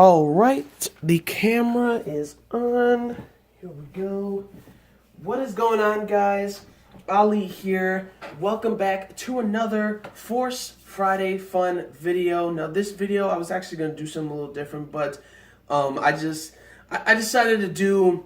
All right, the camera is on. Here we go. What is going on, guys? Ali here. Welcome back to another Force Friday fun video. Now, this video, I was actually going to do something a little different, but I decided to do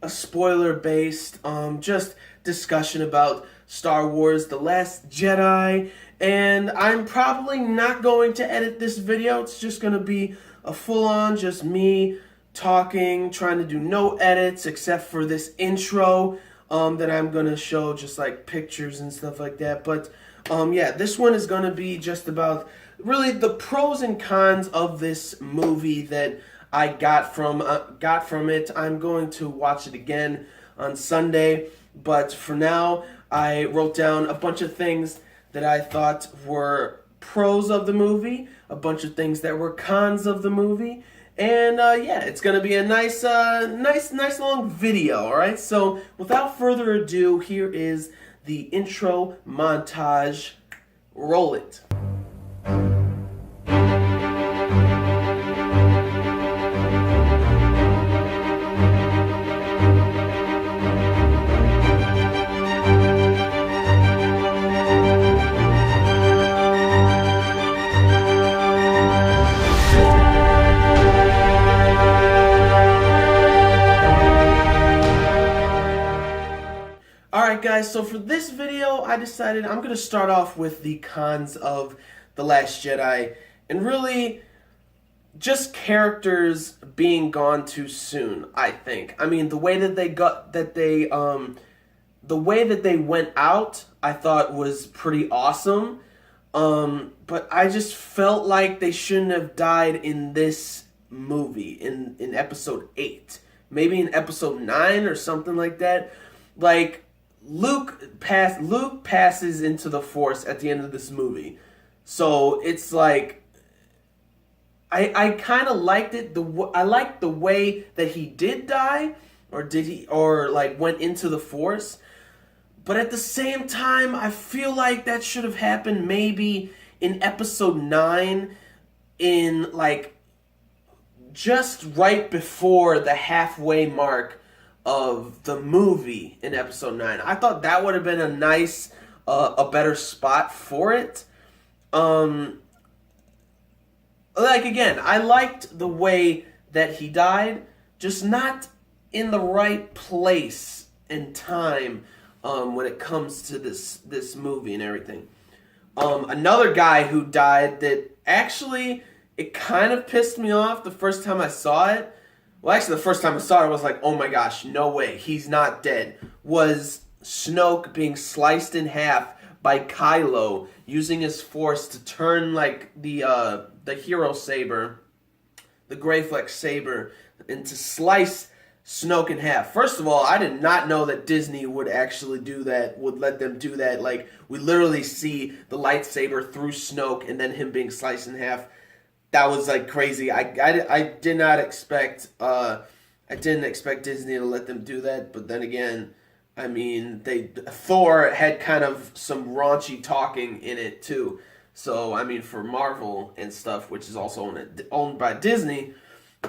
a spoiler-based just discussion about Star Wars: The Last Jedi, and I'm probably not going to edit this video. It's just going to be a full-on just me talking, trying to do no edits except for this intro that I'm going to show, just like pictures and stuff like that. But yeah, this one is going to be just about really the pros and cons of this movie that I got from it. I'm going to watch it again on Sunday, but for now, I wrote down a bunch of things that I thought were pros of the movie, a bunch of things that were cons of the movie, and yeah, it's gonna be a nice long video. All right, so without further ado, here is the intro montage. Roll it. Alright guys, so for this video, I decided I'm going to start off with the cons of The Last Jedi, and really just characters being gone too soon, I think. I mean, the way that they went out, I thought was pretty awesome, but I just felt like they shouldn't have died in this movie, in episode 8. Maybe in episode 9 or something like that. Like, Luke passes into the Force at the end of this movie, so it's like I kind of liked it. I liked the way that he did die, or like went into the Force, but at the same time, I feel like that should have happened maybe in episode 9, in like just right before the halfway mark of the movie in episode 9. I thought that would have been a nice, a better spot for it. Like, again, I liked the way that he died, just not in the right place and time when it comes to this movie and everything. Another guy who died that actually, it kind of pissed me off the first time I saw it. Well, actually, the first time I saw it, I was like, oh my gosh, no way, he's not dead. Was Snoke being sliced in half by Kylo, using his Force to turn, like, the hero saber, the Greyflex saber, and to slice Snoke in half. First of all, I did not know that Disney would actually do that, would let them do that. Like, we literally see the lightsaber through Snoke and then him being sliced in half. That was like crazy. I did not expect I didn't expect Disney to let them do that, but then again, I mean, Thor had kind of some raunchy talking in it too. So I mean, for Marvel and stuff, which is also owned by Disney,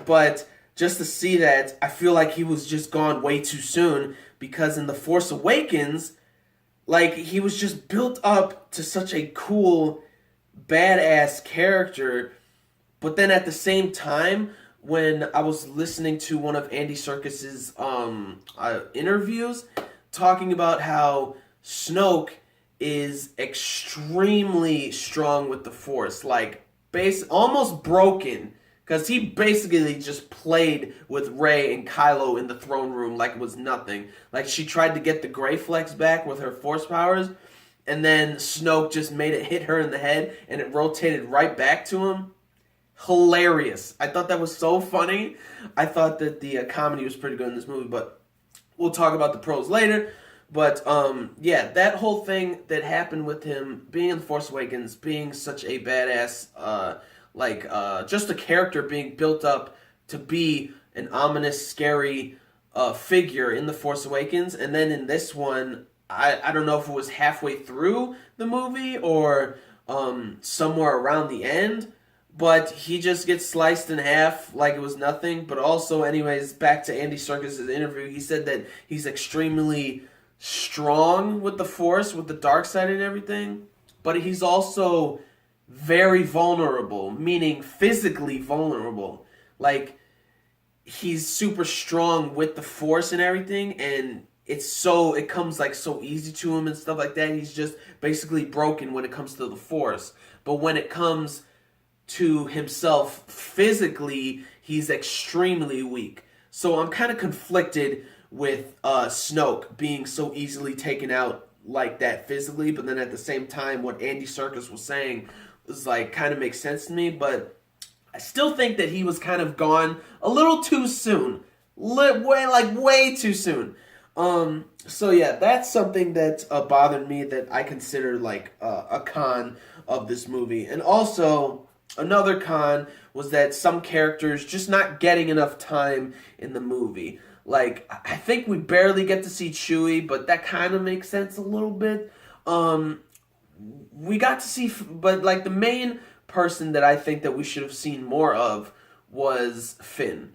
but just to see that, I feel like he was just gone way too soon, because in The Force Awakens, like, he was just built up to such a cool, badass character. But then at the same time, when I was listening to one of Andy Serkis's interviews, talking about how Snoke is extremely strong with the Force, like almost broken, because he basically just played with Rey and Kylo in the throne room like it was nothing. Like, she tried to get the Greyflex back with her Force powers, and then Snoke just made it hit her in the head, and it rotated right back to him. Hilarious. I thought that was so funny. I thought that the comedy was pretty good in this movie, but we'll talk about the pros later. But yeah, that whole thing that happened with him being in The Force Awakens, being such a badass, just a character being built up to be an ominous, scary figure in The Force Awakens, and then in this one, I don't know if it was halfway through the movie or somewhere around the end, but he just gets sliced in half like it was nothing. But also, anyways, back to Andy Serkis' interview, he said that he's extremely strong with the Force, with the dark side and everything, but he's also very vulnerable, meaning physically vulnerable. Like, he's super strong with the Force and everything, and it comes like so easy to him and stuff like that. He's just basically broken when it comes to the Force. But when it comes to himself physically, he's extremely weak. So I'm kind of conflicted with Snoke being so easily taken out like that physically, but then at the same time, what Andy Serkis was saying was like kind of makes sense to me. But I still think that he was kind of gone a little too soon, way too soon. So yeah, that's something that bothered me, that I consider like a con of this movie. And also, another con was that some characters just not getting enough time in the movie. Like, I think we barely get to see Chewie, but that kind of makes sense a little bit. We got to see, but like the main person that I think that we should have seen more of was Finn.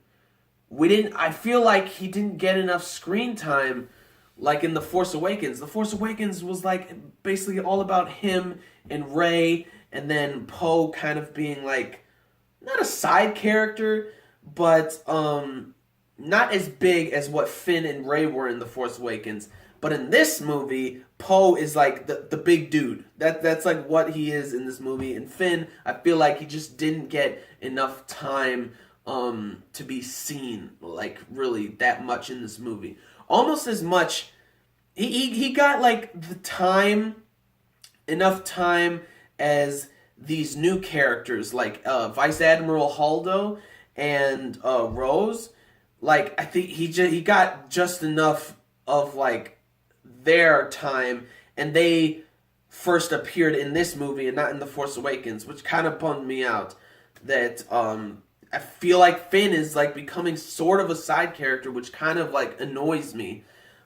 I feel like he didn't get enough screen time like in The Force Awakens. The Force Awakens was like basically all about him and Rey, and then Poe kind of being like not a side character, but not as big as what Finn and Rey were in The Force Awakens. But in this movie, Poe is like the big dude. That's like what he is in this movie. And Finn, I feel like he just didn't get enough time to be seen like really that much in this movie. Almost as much. He got like enough time as these new characters like Vice Admiral Holdo and Rose. Like, I think he got just enough of like their time, and they first appeared in this movie and not in The Force Awakens, which kind of bummed me out. That I feel like Finn is like becoming sort of a side character, which kind of like annoys me.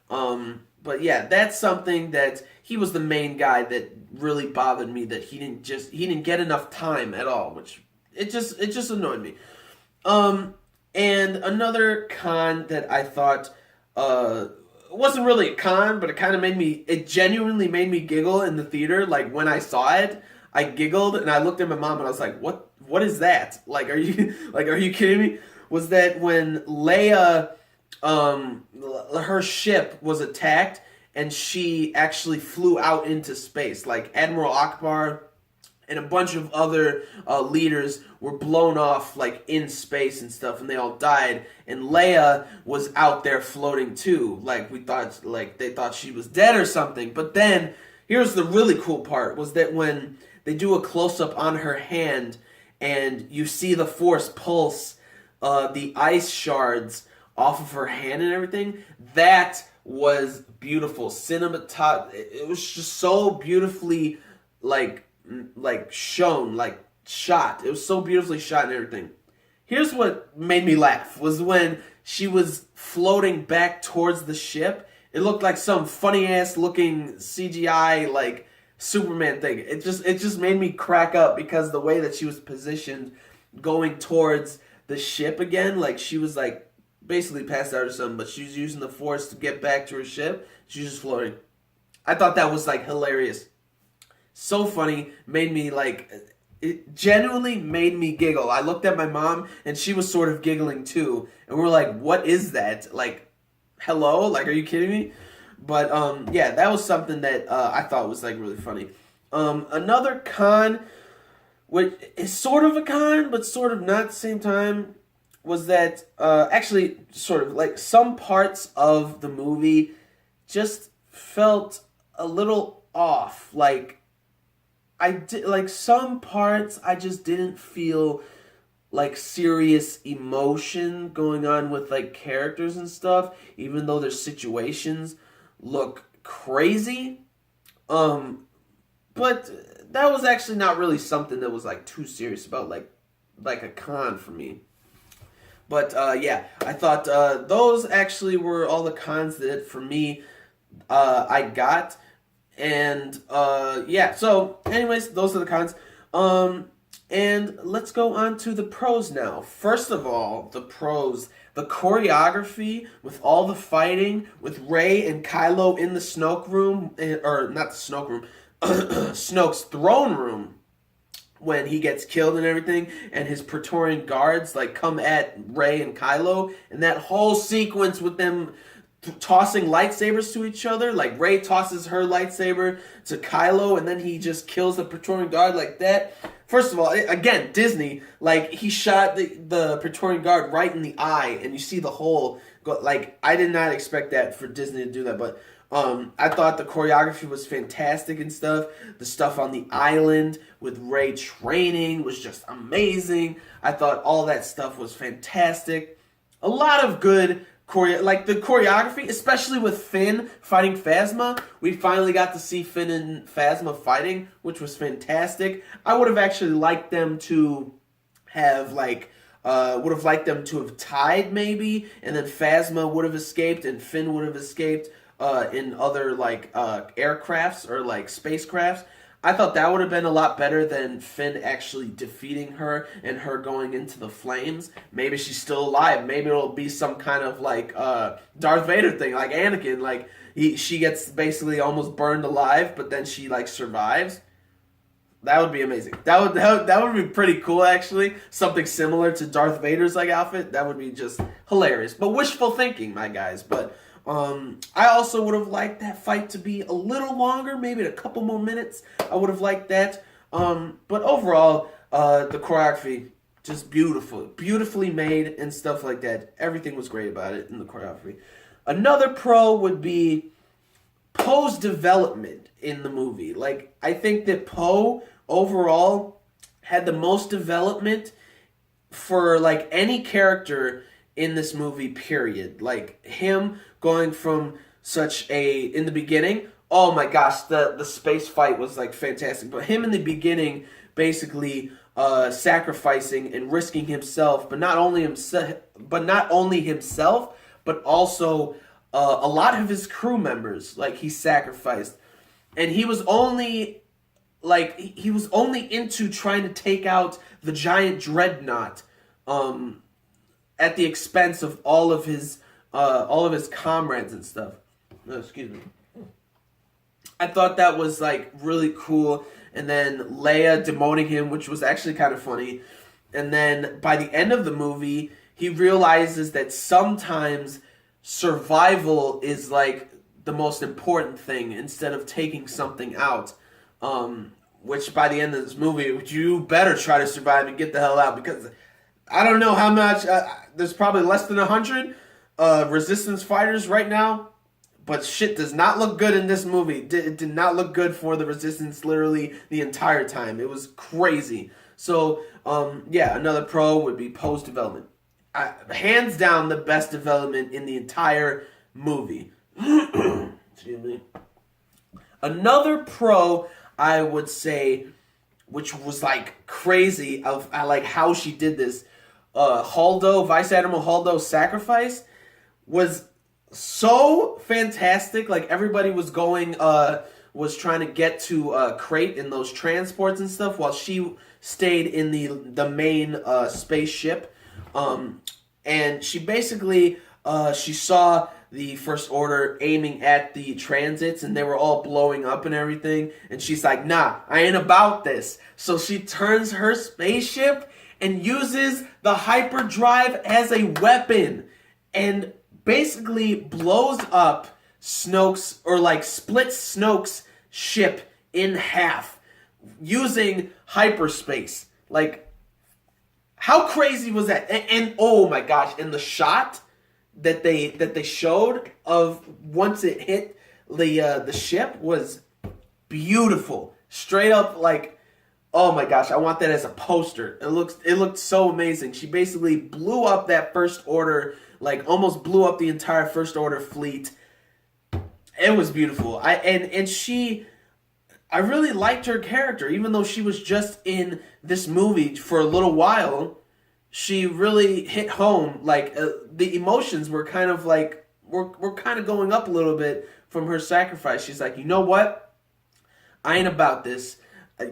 But yeah, that's something that he was the main guy that really bothered me, that he didn't get enough time at all, which it just annoyed me. And another con that I thought wasn't really a con, but it genuinely made me giggle in the theater. Like, when I saw it, I giggled and I looked at my mom and I was like, what is that? Like, are you kidding me? Was that when Leia, her ship was attacked and she actually flew out into space. Like, Admiral Akbar and a bunch of other leaders were blown off like in space and stuff, and they all died. And Leia was out there floating too. Like, they thought she was dead or something. But then here's the really cool part: was that when they do a close up on her hand, and you see the Force pulse the ice shards off of her hand and everything. That was beautiful. It was just so beautifully like shown, like shot. It was so beautifully shot and everything. Here's what made me laugh: was when she was floating back towards the ship. It looked like some funny ass looking CGI like Superman thing. It just made me crack up, because the way that she was positioned going towards the ship again, like she was like basically passed out or something, but she was using the Force to get back to her ship. She was just floating. I thought that was like hilarious. So funny, it genuinely made me giggle. I looked at my mom and she was sort of giggling too, and we're like, what is that? Like, hello? Like, are you kidding me? But yeah, that was something that I thought was like really funny. Another con, which is sort of a con but sort of not at the same time, was that actually sort of like some parts of the movie just felt a little off. Like, some parts I just didn't feel like serious emotion going on with like characters and stuff, even though their situations look crazy. But that was actually not really something that was like too serious about, like a con for me. But yeah, I thought those actually were all the cons that for me I got. And yeah, so anyways, those are the cons. And let's go on to the pros now. First of all, the pros. The choreography with all the fighting, with Rey and Kylo in the Snoke room, or not the Snoke room, Snoke's throne room, when he gets killed and everything, and his Praetorian guards like come at Rey and Kylo, and that whole sequence with them tossing lightsabers to each other, like Rey tosses her lightsaber to Kylo, and then he just kills the Praetorian guard like that. First of all, again, Disney, like, he shot the Praetorian guard right in the eye, and you see the hole. Like, I did not expect that for Disney to do that, but I thought the choreography was fantastic and stuff. The stuff on the island with Rey training was just amazing. I thought all that stuff was fantastic. A lot of good like the choreography, especially with Finn fighting Phasma. We finally got to see Finn and Phasma fighting, which was fantastic. I would have actually liked them to have tied maybe, and then Phasma would have escaped and Finn would have escaped in other aircrafts or spacecrafts. I thought that would have been a lot better than Finn actually defeating her and her going into the flames. Maybe she's still alive. Maybe it'll be some kind of Darth Vader thing, like Anakin. She gets basically almost burned alive, but then she survives. That would be amazing. That would be pretty cool, actually. Something similar to Darth Vader's outfit. That would be just hilarious. But wishful thinking, my guys. But I also would have liked that fight to be a little longer, maybe a couple more minutes. I would have liked that. But overall, the choreography, just beautifully made and stuff like that. Everything was great about it in the choreography. Another pro would be Poe's development in the movie. I think that Poe overall had the most development for any character in this movie, period. Him going from in the beginning, oh my gosh, the space fight was fantastic. But him in the beginning basically sacrificing and risking himself, but not only himself, but also a lot of his crew members, he sacrificed. And he was only into trying to take out the giant dreadnought at the expense of all of his comrades and stuff. No, excuse me. I thought that was really cool. And then Leia demoting him, which was actually kind of funny. And then by the end of the movie, he realizes that sometimes survival is the most important thing instead of taking something out. Which by the end of this movie, you better try to survive and get the hell out, because I don't know how much. There's probably less than 100 resistance fighters right now, but shit does not look good in this movie. It did not look good for the resistance literally the entire time. It was crazy. So, another pro would be Poe's development. Hands down, the best development in the entire movie. Excuse me. Another pro, I would say, which was crazy of how she did this. Vice Admiral Holdo's sacrifice was so fantastic. Everybody was was trying to get to Crate in those transports and stuff, while she stayed in the main spaceship. And she basically she saw the First Order aiming at the transits, and they were all blowing up and everything. And she's like, nah, I ain't about this. So she turns her spaceship and uses the hyperdrive as a weapon and basically blows up Snoke's, or splits Snoke's ship in half using hyperspace. How crazy was that? And oh my gosh, and the shot that they showed of once it hit the ship was beautiful. Straight up, oh my gosh, I want that as a poster. It looked so amazing. She basically blew up that First Order, almost blew up the entire First Order fleet. It was beautiful. I really liked her character, even though she was just in this movie for a little while. She really hit home. The emotions were kind of were kind of going up a little bit from her sacrifice. She's like, you know what? I ain't about this.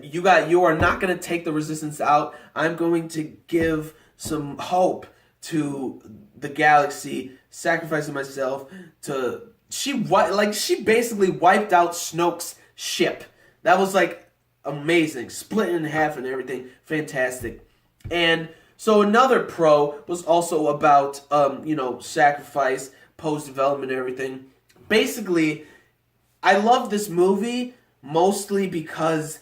You are not going to take the resistance out. I'm going to give some hope to the galaxy, sacrificing myself to she basically wiped out Snoke's ship. That was like amazing, split in half and everything, fantastic. And so another pro was also about sacrifice, post development, and everything. Basically, I love this movie mostly because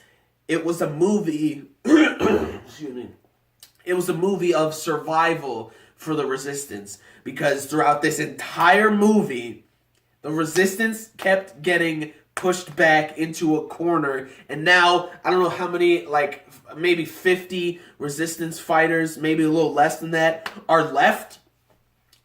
it was a movie. Excuse me. It was a movie of survival for the Resistance, because throughout this entire movie, the Resistance kept getting pushed back into a corner, and now I don't know how many, like maybe 50 Resistance fighters, maybe a little less than that, are left.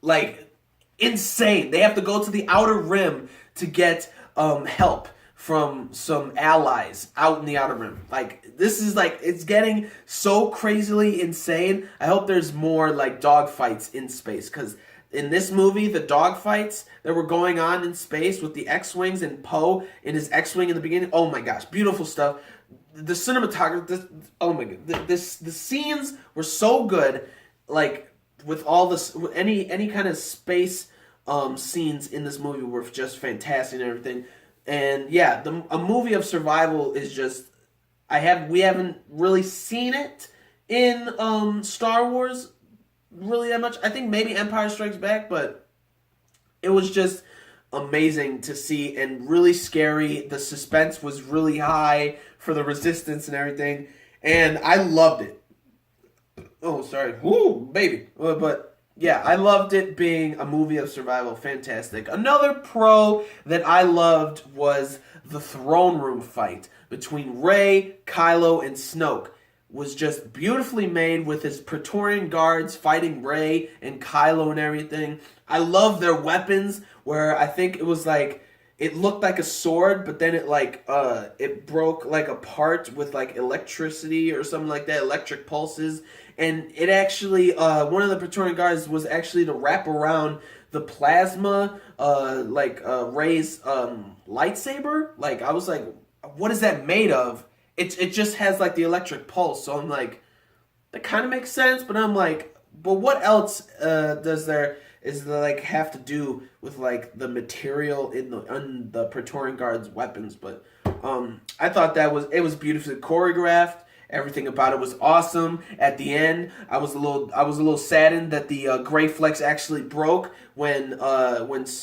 Like, insane. They have to go to the Outer Rim to get help from some allies out in the Outer Rim. Like, this is like, it's getting so crazily insane. I hope there's more like dogfights in space, because in this movie, the dogfights that were going on in space with the X-Wings and Poe in his X-Wing in the beginning, oh my gosh, beautiful stuff. The cinematography, oh my god, the scenes were so good, like, with all this, any kind of space scenes in this movie were just fantastic and everything. And yeah, a movie of survival is just, we haven't really seen it in Star Wars really that much. I think maybe Empire Strikes Back, but it was just amazing to see and really scary. The suspense was really high for the Resistance and everything, and I loved it. Oh, sorry. Woo, baby. But yeah, I loved it being a movie of survival. Fantastic. Another pro that I loved was the throne room fight between Rey, Kylo, and Snoke. Was just beautifully made with his Praetorian guards fighting Rey and Kylo and everything. I love their weapons, where I think it was like, it looked like a sword, but then it broke like apart with like electricity or something like that, electric pulses. And it actually, one of the Praetorian guards was actually to wrap around the plasma, Rey's lightsaber. Like, I was like, what is that made of? It just has like the electric pulse, so I'm like, that kind of makes sense, but I'm like, but what else does there like have to do with like the material in the Praetorian Guard's weapons? But I thought it was beautifully choreographed. Everything about it was awesome. At the end, I was a little saddened that the Gray Flex actually broke when Kylo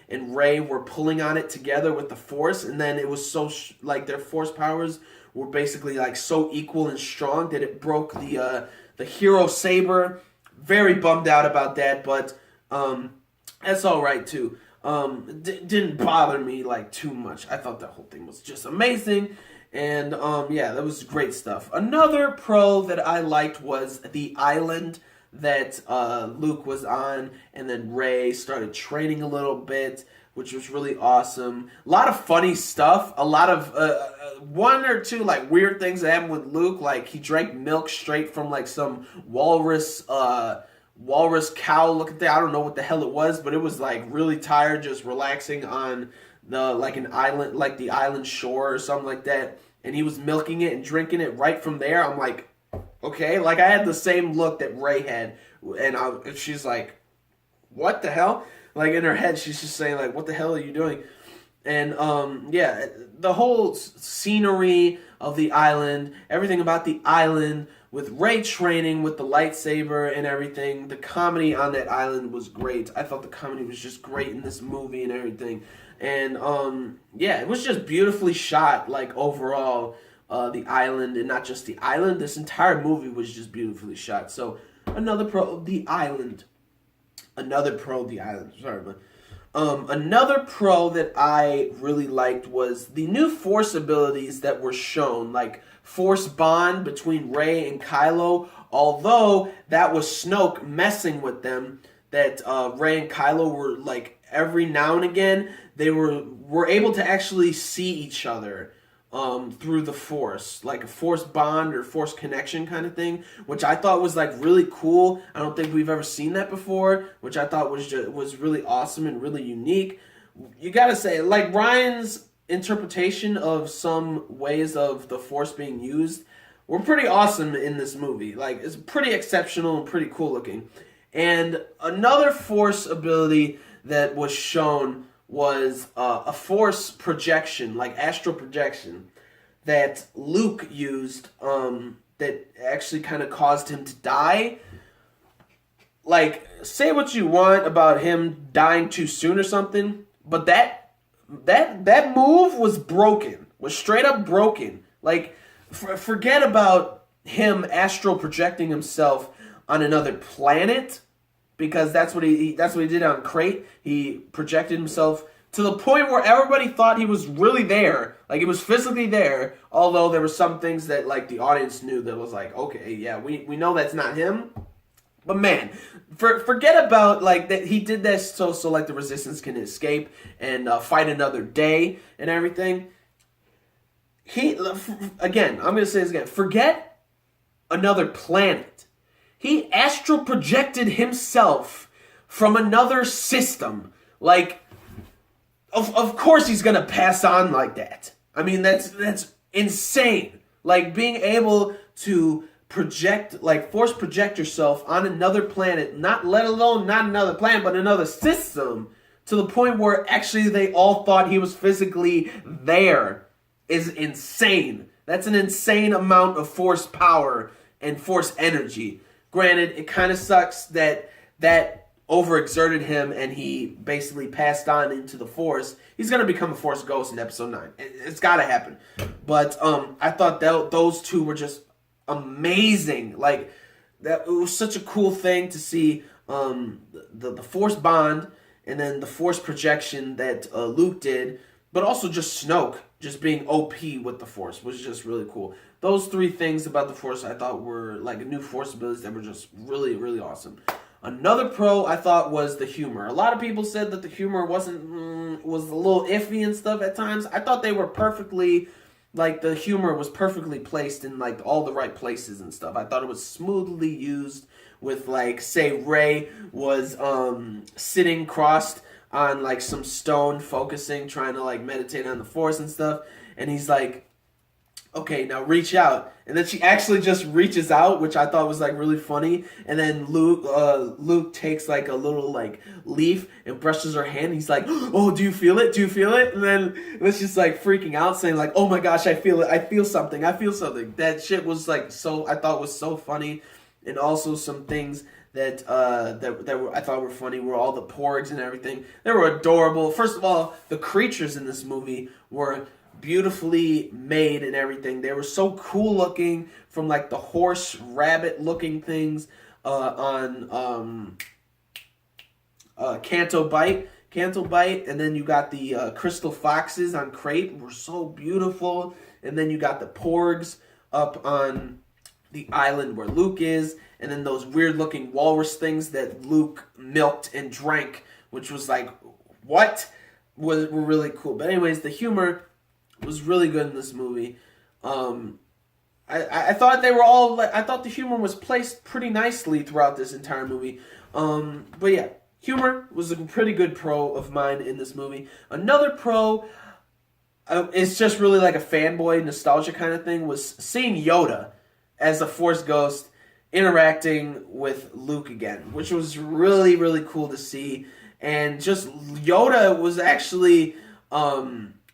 and Rey were pulling on it together with the Force, and then it was so like their Force powers were basically like so equal and strong that it broke the hero saber. Very bummed out about that, but that's all right too. Didn't bother me like too much. I thought that whole thing was just amazing. And yeah, that was great stuff. Another pro that I liked was the island that Luke was on, and then Rey started training a little bit, which was really awesome. A lot of funny stuff. A lot of one or two like weird things that happened with Luke. Like, he drank milk straight from like some walrus cow looking thing. I don't know what the hell it was, but it was like really tired, just relaxing on an island, like the island shore or something like that, and he was milking it and drinking it right from there. I'm like, okay, like I had the same look that Rey had, and she's like, what the hell? Like, in her head, she's just saying like, what the hell are you doing? And yeah, the whole scenery of the island, everything about the island, with Rey training with the lightsaber and everything, the comedy on that island was great. I thought the comedy was just great in this movie and everything. And yeah, it was just beautifully shot, like, overall, the island, and not just the island. This entire movie was just beautifully shot. So, another pro of the island. Sorry, but another pro that I really liked was the new Force abilities that were shown, like Force Bond between Rey and Kylo. Although that was Snoke messing with them, that Rey and Kylo were like, every now and again they were able to actually see each other through the Force, like a Force bond or Force connection kind of thing, which I thought was like really cool. I don't think we've ever seen that before, which I thought was really awesome and really unique. You gotta say, like, Ryan's interpretation of some ways of the Force being used were pretty awesome in this movie. Like, it's pretty exceptional and pretty cool looking. And another Force ability that was shown was a Force projection, like astral projection, that Luke used that actually kind of caused him to die. Like, say what you want about him dying too soon or something, but that move was broken, was straight up broken. Like, forget about him astral projecting himself on another planet, because that's what he did on Crate. He projected himself to the point where everybody thought he was really there, like he was physically there. Although there were some things that like the audience knew that was like, okay, yeah, we know that's not him. But man, forget about like that he did this so like the Resistance can escape and fight another day and everything. Again, I'm gonna say this again. Forget another planet. He astral projected himself from another system. Like, of course he's gonna pass on like that. I mean, that's insane. Like, being able to project, like force project yourself on another planet, let alone not another planet, but another system, to the point where actually they all thought he was physically there, is insane. That's an insane amount of Force power and Force energy. Granted, it kind of sucks that overexerted him and he basically passed on into the Force. He's going to become a Force ghost in episode 9. It's got to happen. But I thought those two were just amazing. Like, that, it was such a cool thing to see the Force bond and then the Force projection that Luke did, but also just Snoke just being OP with the Force was just really cool. Those three things about the Force I thought were like new Force abilities that were just really, really awesome. Another pro I thought was the humor. A lot of people said that the humor was a little iffy and stuff at times. I thought they were perfectly, like the humor was perfectly placed in like all the right places and stuff. I thought it was smoothly used with, like, say Rey was sitting crossed on like some stone, focusing, trying to like meditate on the Force and stuff, and he's like, okay, now reach out. And then she actually just reaches out, which I thought was like really funny. And then Luke takes like a little like leaf and brushes her hand. He's like, oh, do you feel it? Do you feel it? And then she's like freaking out, saying like, oh my gosh, I feel it. I feel something. I feel something. That shit was like I thought was so funny. And also some things that I thought were funny were all the porgs and everything. They were adorable. First of all, the creatures in this movie were beautifully made and everything. They were so cool looking, from like the horse rabbit looking things on Canto Bite, and then you got the crystal foxes on Crate, were so beautiful, and then you got the porgs up on the island where Luke is, and then those weird looking walrus things that Luke milked and drank, which was like, what? Were really cool. But anyways, the humor was really good in this movie. I thought they were all, I thought the humor was placed pretty nicely throughout this entire movie. But yeah, humor was a pretty good pro of mine in this movie. Another pro, it's just really like a fanboy nostalgia kind of thing, was seeing Yoda as a Force ghost interacting with Luke again, which was really, really cool to see. And just Yoda was actually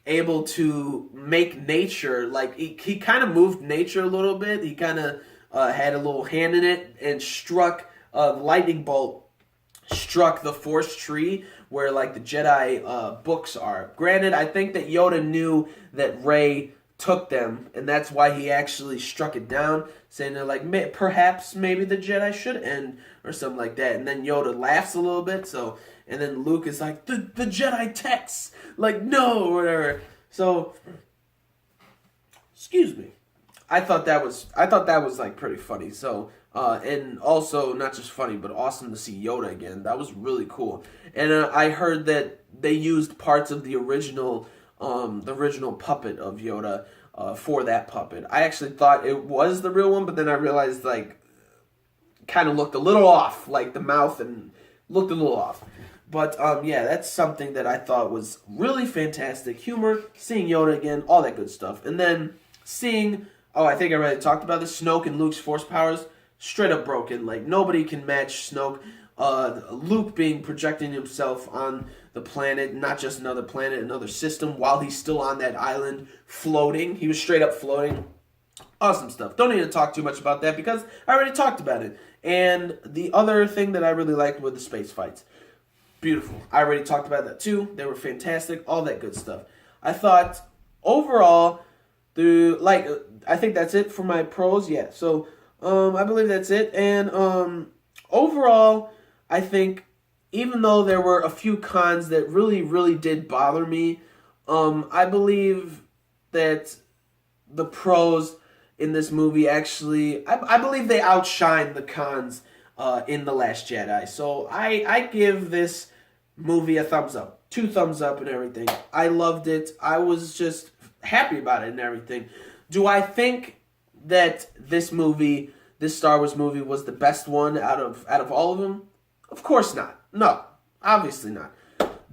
able to make nature, like he kind of moved nature a little bit. He kind of had a little hand in it and struck a lightning bolt, struck the Force tree where like the Jedi books are. Granted, I think that Yoda knew that Rey took them, and that's why he actually struck it down, saying that like perhaps maybe the Jedi should end or something like that. And then Yoda laughs a little bit, so, and then Luke is like, the Jedi texts, like, no, or whatever. So, excuse me. I thought that was like pretty funny. So, and also not just funny, but awesome to see Yoda again. That was really cool. And I heard that they used parts of the original puppet of Yoda for that puppet. I actually thought it was the real one, but then I realized like kind of looked a little off, like the mouth and looked a little off. But yeah, that's something that I thought was really fantastic. Humor, seeing Yoda again, all that good stuff. And then seeing, oh, I think I already talked about this, Snoke and Luke's force powers, straight up broken. Like, nobody can match Snoke. Luke being projecting himself on the planet, not just another planet, another system, while he's still on that island floating. He was straight up floating. Awesome stuff. Don't need to talk too much about that because I already talked about it. And the other thing that I really liked were the space fights. Beautiful. I already talked about that too. They were fantastic. All that good stuff. I thought overall, I think that's it for my pros. Yeah. So I believe that's it. And overall, I think even though there were a few cons that really, really did bother me, I believe that the pros in this movie actually, I believe they outshine the cons in The Last Jedi. So I give this movie a thumbs up. 2 thumbs up and everything. I loved it. I was just happy about it and everything. Do I think that this movie, this Star Wars movie, was the best one out of all of them? Of course not. No, obviously not.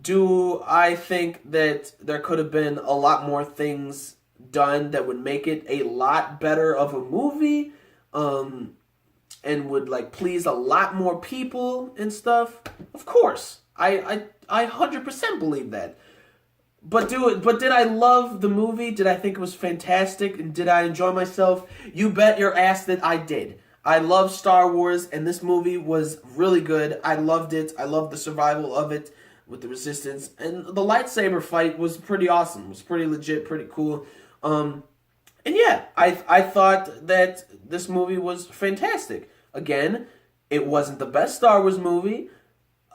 Do I think that there could have been a lot more things done that would make it a lot better of a movie? And would like please a lot more people and stuff? Of course. I 100% believe that. But did I love the movie? Did I think it was fantastic? And did I enjoy myself? You bet your ass that I did. I love Star Wars, and this movie was really good. I loved it. I loved the survival of it with the Resistance. And the lightsaber fight was pretty awesome. It was pretty legit, pretty cool. And yeah, I thought that this movie was fantastic. Again, it wasn't the best Star Wars movie.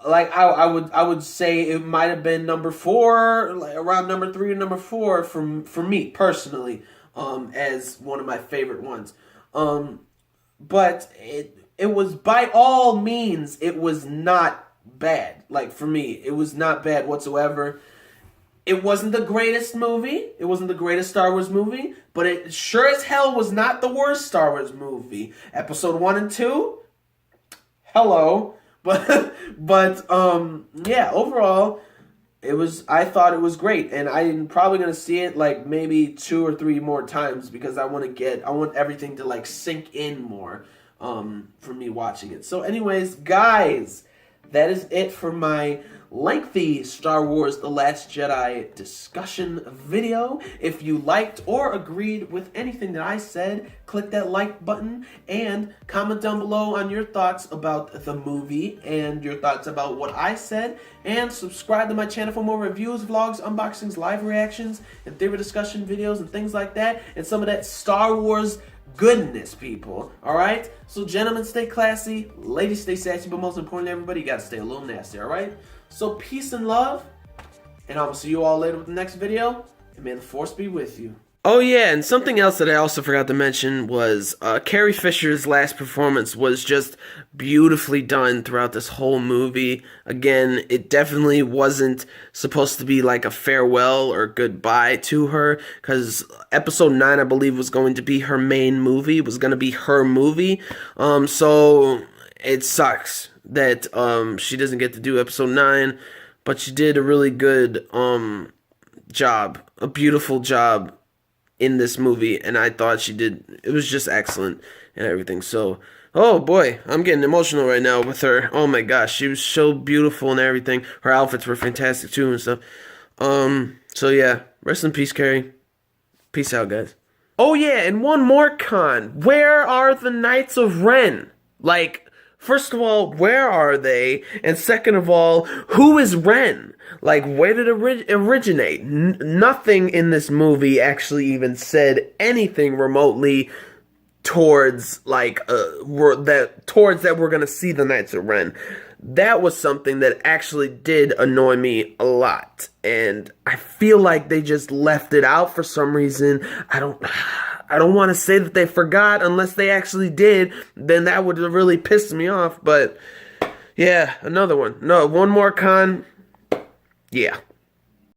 Like I would say it might have been number 4, like around number 3 or number 4 for me personally, as one of my favorite ones. But it was by all means, it was not bad. Like for me, it was not bad whatsoever. It wasn't the greatest movie. It wasn't the greatest Star Wars movie, but it sure as hell was not the worst Star Wars movie. Episode 1 and 2, hello. But yeah, overall, I thought it was great, and I'm probably gonna see it like maybe 2 or 3 more times because I want everything to like sink in more, for me watching it. So anyways, guys, that is it for my lengthy Star Wars The Last Jedi discussion video. If you liked or agreed with anything that I said, click that like button and comment down below on your thoughts about the movie and your thoughts about what I said, and subscribe to my channel for more reviews, vlogs, unboxings, live reactions, and theory discussion videos and things like that, and some of that Star Wars goodness, people. Alright? So gentlemen, stay classy, ladies stay sassy, but most importantly, everybody, you gotta stay a little nasty, alright? So peace and love, and I will see you all later with the next video, and may the Force be with you. Oh yeah, and something else that I also forgot to mention was Carrie Fisher's last performance was just beautifully done throughout this whole movie. Again, it definitely wasn't supposed to be like a farewell or goodbye to her, because episode 9, I believe, was going to be her main movie. It was going to be her movie. So it sucks that she doesn't get to do episode 9, but she did a really good job, a beautiful job in this movie, and I thought it was just excellent and everything. So, oh boy, I'm getting emotional right now with her. Oh my gosh, she was so beautiful and everything. Her outfits were fantastic too and stuff. So yeah, rest in peace, Carrie. Peace out, guys. Oh yeah, and one more con. Where are the Knights of Ren? Like, first of all, where are they? And second of all, who is Ren? Like, where did it originate? Nothing in this movie actually even said anything remotely towards, like, that we're gonna see the Knights of Ren. That was something that actually did annoy me a lot. And I feel like they just left it out for some reason. I don't want to say that they forgot unless they actually did. Then that would have really pissed me off. But yeah, another one. No, one more con. Yeah.